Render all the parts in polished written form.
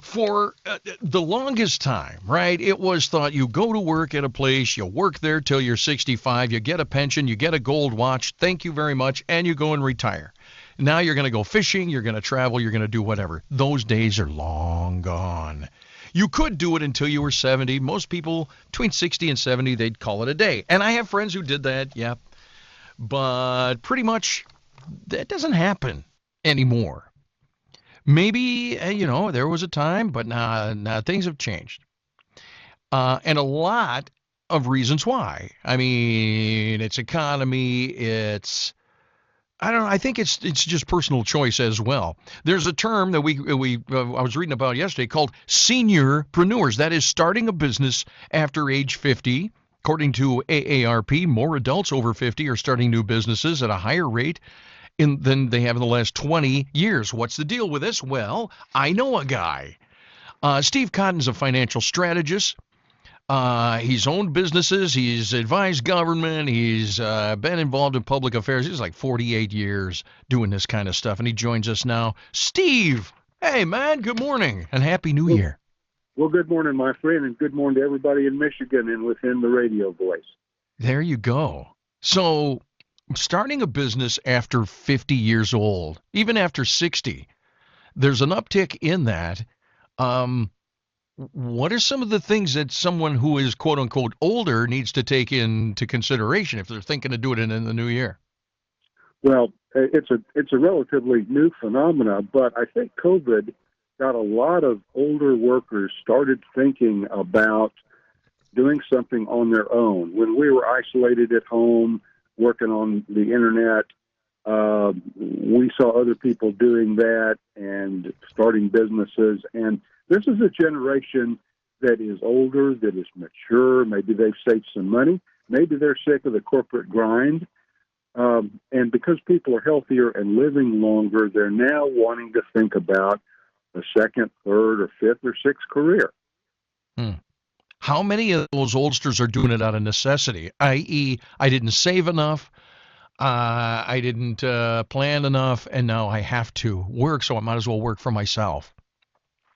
For the longest time, right, it was thought you go to work at a place, you work there till you're 65, you get a pension, you get a gold watch, thank you very much, and you go and retire. Now you're going to go fishing, you're going to travel, you're going to do whatever. Those days are long gone. You could do it until you were 70. Most people between 60 and 70, they'd call it a day. And I have friends who did that, yeah. But pretty much that doesn't happen anymore. Maybe, there was a time, but now things have changed. And a lot of reasons why. I mean, it's economy, I don't know, I think it's just personal choice as well. There's a term that I was reading about yesterday called seniorpreneurs. That is starting a business after age 50. According to AARP, more adults over 50 are starting new businesses at a higher rate than they have in the last 20 years. What's the deal with this? Well, I know a guy. Steve Cotton's a financial strategist. He's owned businesses. He's advised government. He's been involved in public affairs. He's like 48 years doing this kind of stuff, and he joins us now. Steve, hey, man, good morning, and Happy New Year. Well, good morning, my friend, and good morning to everybody in Michigan and within the radio voice. There you go. So starting a business after 50 years old, even after 60, there's an uptick in that. What are some of the things that someone who is quote unquote older needs to take into consideration if they're thinking to do it in the new year? Well, it's a relatively new phenomena, but I think COVID got a lot of older workers started thinking about doing something on their own. When we were isolated at home, working on the internet, we saw other people doing that and starting businesses. And this is a generation that is older, that is mature. Maybe they've saved some money. Maybe they're sick of the corporate grind. And because people are healthier and living longer, they're now wanting to think about a second, third, or fifth, or sixth career. How many of those oldsters are doing it out of necessity, i.e., I didn't save enough, I didn't plan enough, and now I have to work, so I might as well work for myself?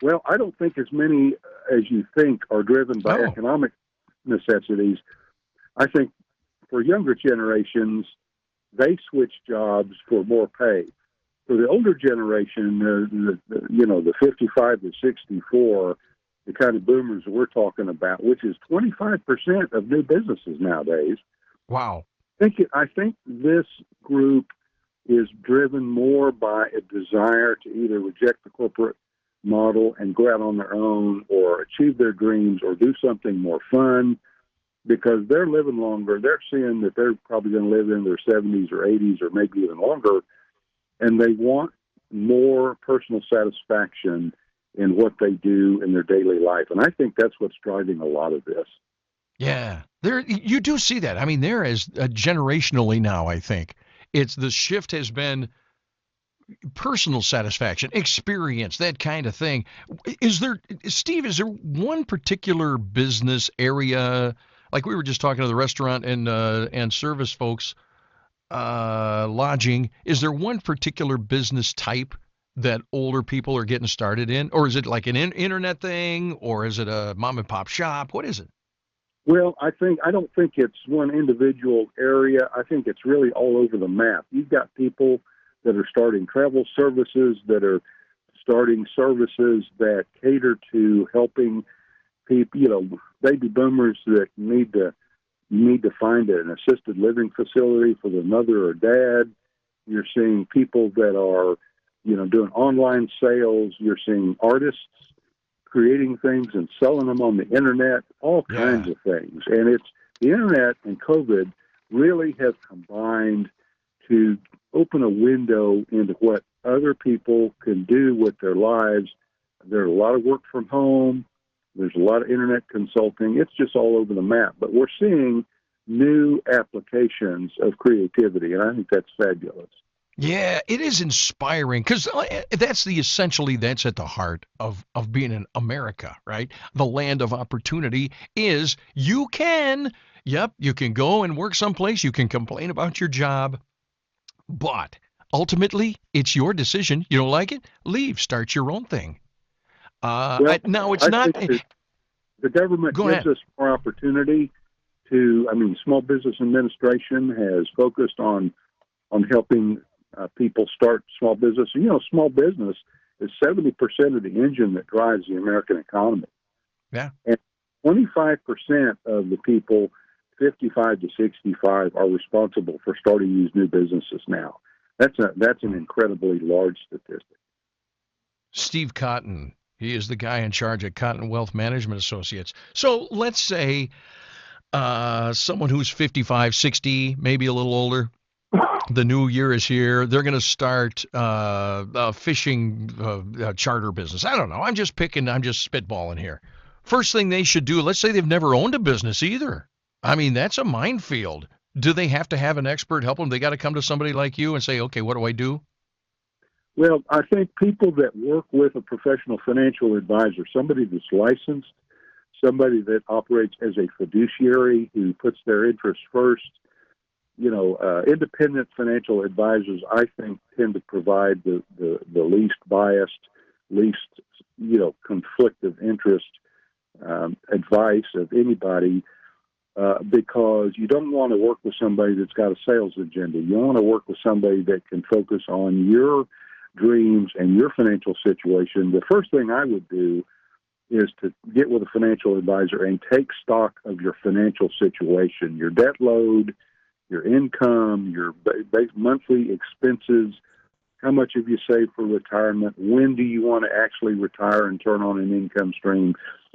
Well, I don't think as many as you think are driven by economic necessities. I think for younger generations, they switch jobs for more pay. For the older generation, the 55 to 64, the kind of boomers we're talking about, which is 25% of new businesses nowadays. Wow. I think this group is driven more by a desire to either reject the corporate model and go out on their own, or achieve their dreams, or do something more fun, because they're living longer. They're seeing that they're probably going to live in their 70s or 80s or maybe even longer, and they want more personal satisfaction in what they do in their daily life. And I think that's what's driving a lot of this. Yeah, you do see that. I mean, there is generationally now, I think, the shift has been personal satisfaction, experience, that kind of thing. Steve, is there one particular business area, like we were just talking to the restaurant and service folks, lodging, is there one particular business type that older people are getting started in? Or is it like an internet thing, or is it a mom and pop shop? What is it? Well, I don't think it's one individual area. I think it's really all over the map. You've got people that are starting travel services, that are starting services that cater to helping people, baby boomers that need to find an assisted living facility for their mother or dad. You're seeing people that are, doing online sales. You're seeing artists creating things and selling them on the internet, all kinds of things. And it's the internet and COVID really have combined to open a window into what other people can do with their lives. There's a lot of work from home. There's a lot of internet consulting. It's just all over the map. But we're seeing new applications of creativity, and I think that's fabulous. Yeah, it is inspiring, because that's at the heart of being in America, right? The land of opportunity is you can go and work someplace. You can complain about your job, but ultimately it's your decision. You don't like it? Leave, start your own thing. Well, Now, it's I not. think that the government Go gives ahead. us more opportunity to. I mean, Small Business Administration has focused on helping people start small business. And, small business is 70% of the engine that drives the American economy. Yeah. And 25% of the people 55 to 65 are responsible for starting these new businesses now. That's an incredibly large statistic. Steve Cotton. He is the guy in charge at Cotton Wealth Management Associates. So let's say someone who's 55, 60, maybe a little older. The new year is here. They're going to start a fishing charter business. I don't know. I'm just spitballing here. First thing they should do, let's say they've never owned a business either. I mean, that's a minefield. Do they have to have an expert help them? They got to come to somebody like you and say, okay, what do I do? Well, I think people that work with a professional financial advisor, somebody that's licensed, somebody that operates as a fiduciary who puts their interests first, independent financial advisors, I think, tend to provide the least biased, least, conflict of interest advice of anybody, because you don't want to work with somebody that's got a sales agenda. You want to work with somebody that can focus on your dreams and your financial situation. The first thing I would do is to get with a financial advisor and take stock of your financial situation, your debt load, your income, your monthly expenses, how much have you saved for retirement, when do you want to actually retire and turn on an income stream,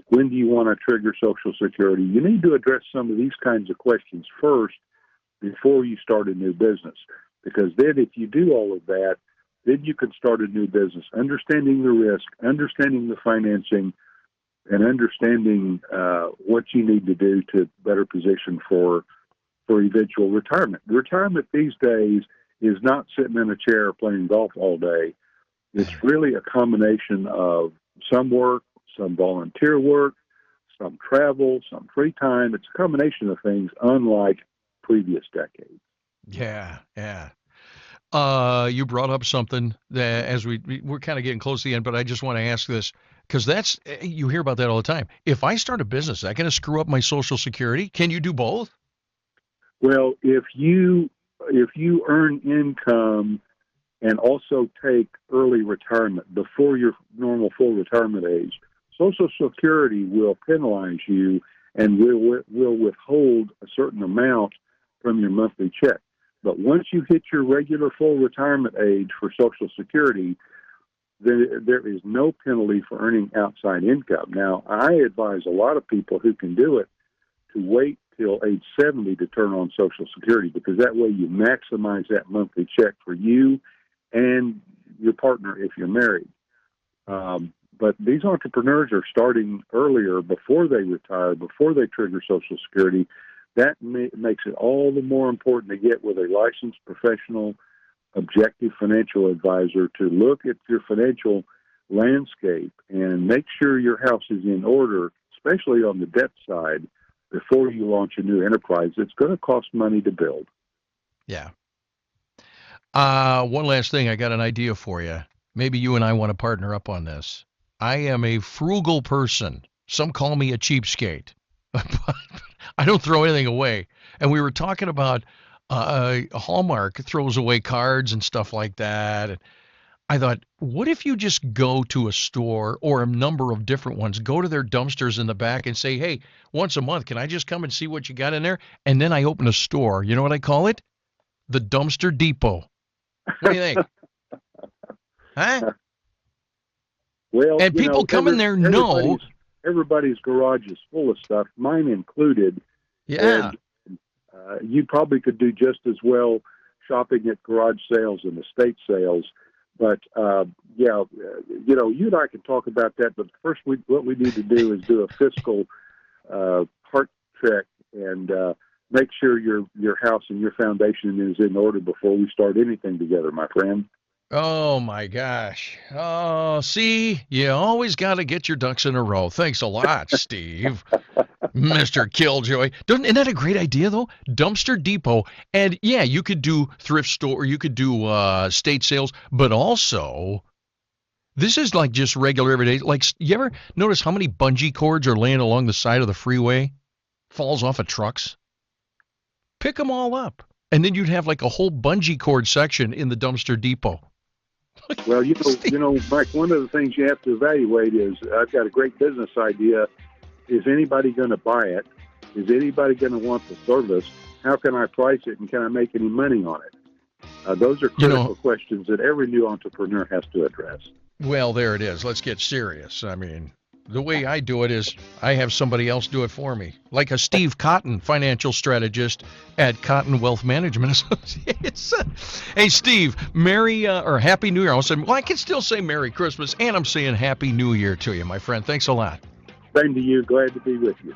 when do you want to trigger Social Security. You need to address some of these kinds of questions first before you start a new business, because then if you do all of that, then you can start a new business, understanding the risk, understanding the financing, and understanding what you need to do to better position for eventual retirement. Retirement these days is not sitting in a chair playing golf all day. It's really a combination of some work, some volunteer work, some travel, some free time. It's a combination of things unlike previous decades. Yeah. You brought up something that as we're kind of getting close to the end, but I just want to ask this because you hear about that all the time. If I start a business, is that going to screw up my Social Security? Can you do both? Well, if you earn income and also take early retirement before your normal full retirement age, Social Security will penalize you and will withhold a certain amount from your monthly check. But once you hit your regular full retirement age for Social Security, there is no penalty for earning outside income. Now, I advise a lot of people who can do it to wait till age 70 to turn on Social Security, because that way you maximize that monthly check for you and your partner if you're married. But these entrepreneurs are starting earlier before they retire, before they trigger Social Security. That makes it all the more important to get with a licensed professional, objective financial advisor to look at your financial landscape and make sure your house is in order, especially on the debt side, before you launch a new enterprise. It's going to cost money to build. Yeah. One last thing. I got an idea for you. Maybe you and I want to partner up on this. I am a frugal person. Some call me a cheapskate. But I don't throw anything away. And we were talking about Hallmark throws away cards and stuff like that. And I thought, what if you just go to a store or a number of different ones, go to their dumpsters in the back and say, hey, once a month, can I just come and see what you got in there? And then I open a store. You know what I call it? The Dumpster Depot. What do you think? Huh? Well, and people come in there know. Everybody's garage is full of stuff, mine included. Yeah. And you probably could do just as well shopping at garage sales and estate sales. But, you and I can talk about that. But first, what we need to do is do a fiscal heart check and make sure your house and your foundation is in order before we start anything together, my friend. Oh, my gosh. Oh, see, you always got to get your ducks in a row. Thanks a lot, Steve. Mr. Killjoy. Isn't that a great idea, though? Dumpster Depot. And, yeah, you could do thrift store, you could do estate sales, but also This is like just regular everyday. Like, you ever notice how many bungee cords are laying along the side of the freeway? Falls off of trucks. Pick them all up. And then you'd have like a whole bungee cord section in the dumpster depot. Well, Mike, one of the things you have to evaluate is, I've got a great business idea. Is anybody going to buy it? Is anybody going to want the service? How can I price it, and can I make any money on it? Those are critical questions that every new entrepreneur has to address. Well, there it is. Let's get serious. I mean, the way I do it is I have somebody else do it for me, like a Steve Cotton, financial strategist at Cotton Wealth Management Associates. Hey, Steve, Happy New Year. I can still say Merry Christmas, and I'm saying Happy New Year to you, my friend. Thanks a lot. Same to you. Glad to be with you.